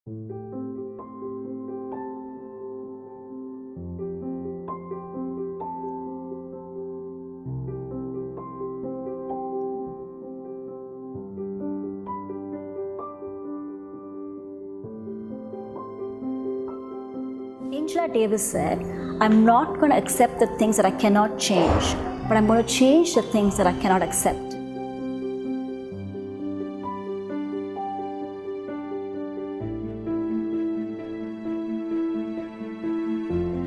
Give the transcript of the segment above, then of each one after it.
Angela Davis said, "I'm not going to accept the things that I cannot change, but I'm going to change the things that I cannot accept."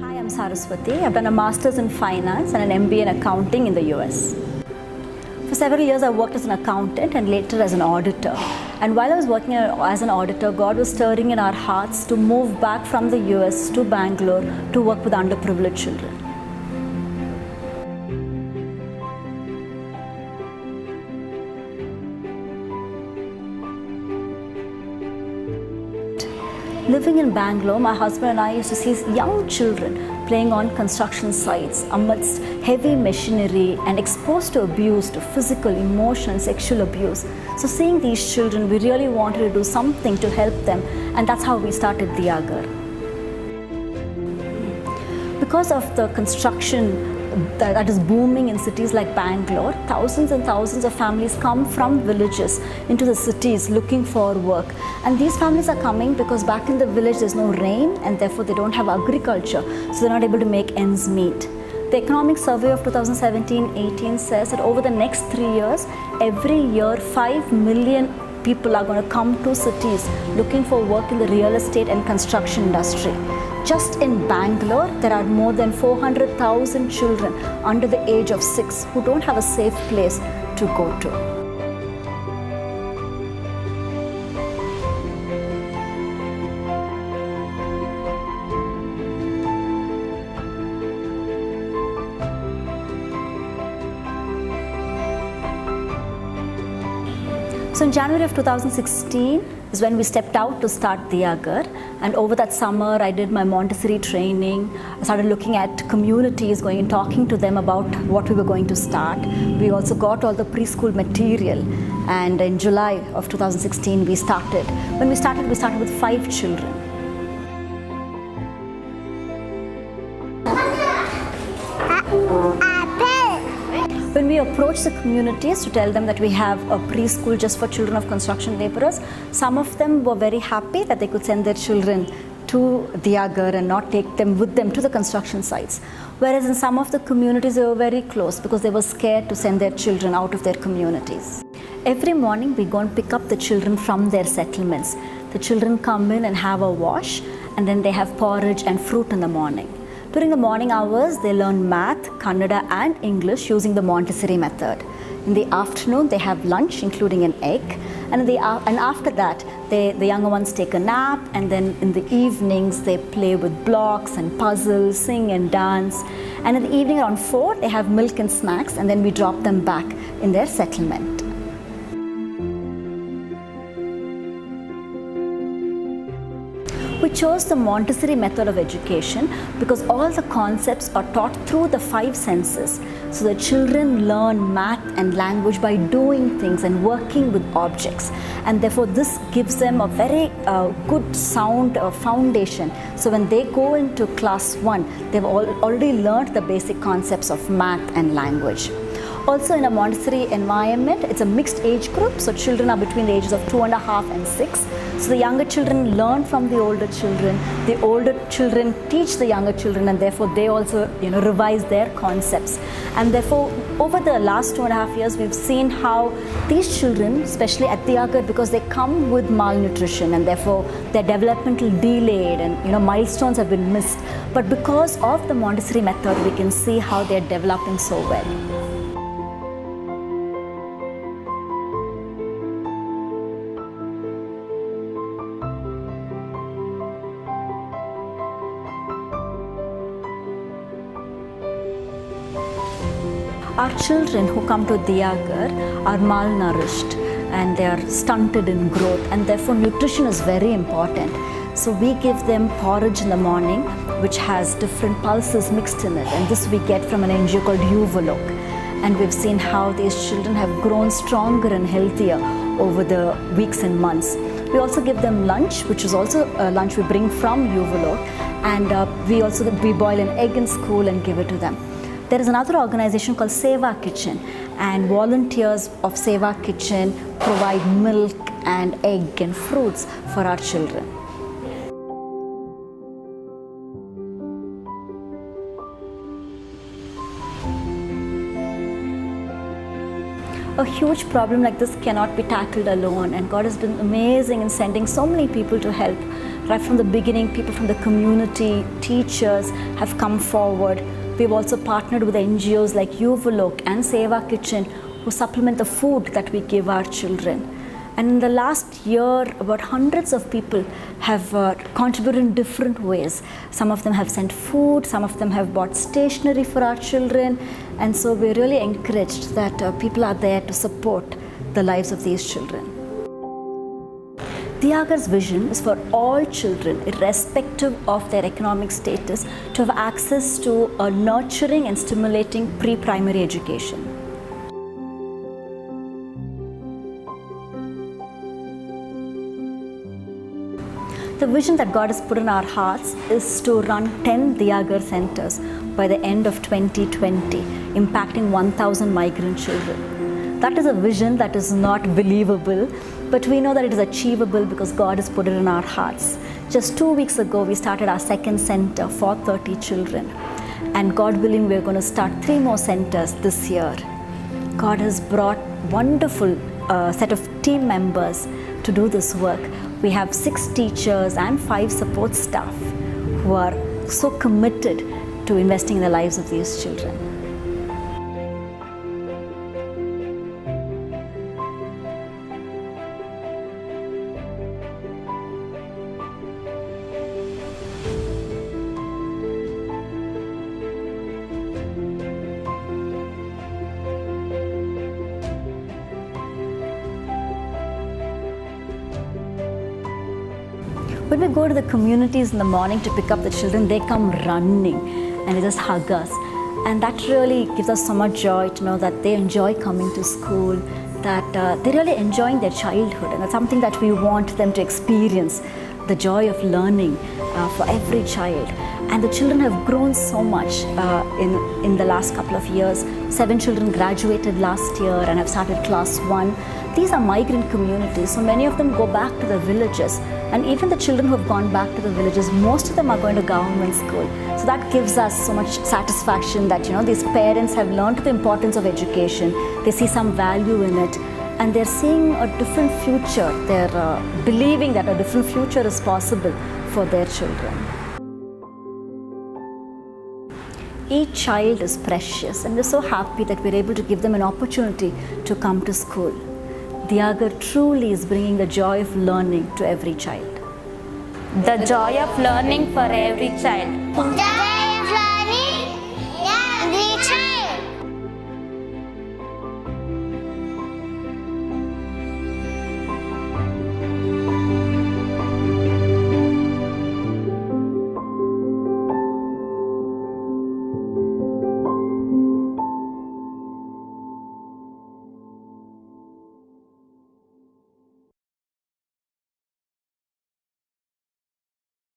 Hi, I'm Saraswathi. I've done a master's in finance and an MBA in accounting in the US. For several years, I worked as an accountant and later as an auditor. And while I was working as an auditor, God was stirring in our hearts to move back from the US to Bangalore to work with underprivileged children. Living in Bangalore, my husband and I used to see young children playing on construction sites amidst heavy machinery and exposed to abuse, to physical, emotional, and sexual abuse. So seeing these children, we really wanted to do something to help them, and that's how we started Diya Ghar. Because of the construction that is booming in cities like Bangalore, thousands and thousands of families come from villages into the cities looking for work. And these families are coming because back in the village there's no rain and therefore they don't have agriculture, so they're not able to make ends meet. The economic survey of 2017-18 says that over the next 3 years, every year 5 million people are going to come to cities looking for work in the real estate and construction industry. Just in Bangalore, there are more than 400,000 children under the age of 6 who don't have a safe place to go to. So in January of 2016 is when we stepped out to start Diya Ghar, and over that summer I did my Montessori training. I started looking at communities, going and talking to them about what we were going to start. We also got all the preschool material, and in July of 2016 we started. When we started with 5 children. When we approached the communities to tell them that we have a preschool just for children of construction laborers, some of them were very happy that they could send their children to Diya Ghar and not take them with them to the construction sites. Whereas in some of the communities they were very close because they were scared to send their children out of their communities. Every morning we go and pick up the children from their settlements. The children come in and have a wash, and then they have porridge and fruit in the morning. During the morning hours, they learn math, Kannada and English using the Montessori method. In the afternoon, they have lunch, including an egg. And after that, the younger ones take a nap, and then in the evenings, they play with blocks and puzzles, sing and dance. And in the evening around 4, they have milk and snacks, and then we drop them back in their settlement. We chose the Montessori method of education because all the concepts are taught through the 5 senses. So the children learn math and language by doing things and working with objects. And therefore this gives them a very good sound foundation. So when they go into class 1, they've already learned the basic concepts of math and language. Also in a Montessori environment, it's a mixed age group, so children are between the ages of 2.5 and 6. So the younger children learn from the older children teach the younger children, and therefore they also revise their concepts. And therefore over the last 2.5 years, we've seen how these children, especially at Diya Ghar, because they come with malnutrition and therefore their developmental delayed and milestones have been missed. But because of the Montessori method, we can see how they're developing so well. Our children who come to Diya Ghar are malnourished and they are stunted in growth, and therefore nutrition is very important. So we give them porridge in the morning which has different pulses mixed in it, and this we get from an NGO called Yuvalok. And we've seen how these children have grown stronger and healthier over the weeks and months. We also give them lunch, which is also lunch we bring from Uvolo, and we boil an egg in school and give it to them. There is another organization called Seva Kitchen, and volunteers of Seva Kitchen provide milk and egg and fruits for our children. A huge problem like this cannot be tackled alone, and God has been amazing in sending so many people to help. Right from the beginning, people from the community, teachers have come forward. We've also partnered with NGOs like Uvolo and Seva Kitchen who supplement the food that we give our children. And in the last year, about hundreds of people have contributed in different ways. Some of them have sent food, some of them have bought stationery for our children, and so we're really encouraged that people are there to support the lives of these children. Diya Ghar's vision is for all children, irrespective of their economic status, to have access to a nurturing and stimulating pre-primary education. The vision that God has put in our hearts is to run 10 Diya Ghar centers by the end of 2020, impacting 1,000 migrant children. That is a vision that is not believable, but we know that it is achievable because God has put it in our hearts. Just 2 weeks ago, we started our second center for 30 children. And God willing, we're going to start 3 more centers this year. God has brought wonderful set of team members to do this work. We have 6 teachers and 5 support staff who are so committed to investing in the lives of these children. When we go to the communities in the morning to pick up the children, they come running and they just hug us. And that really gives us so much joy to know that they enjoy coming to school, that they're really enjoying their childhood. And that's something that we want them to experience, the joy of learning for every child. And the children have grown so much in the last couple of years. 7 children graduated last year and have started class 1. These are migrant communities, so many of them go back to the villages. And even the children who have gone back to the villages, most of them are going to government school. So that gives us so much satisfaction that, these parents have learned the importance of education. They see some value in it, and they're seeing a different future. They're believing that a different future is possible for their children. Each child is precious, and we're so happy that we're able to give them an opportunity to come to school. Diya Ghar truly is bringing the joy of learning to every child. The joy of learning for every child.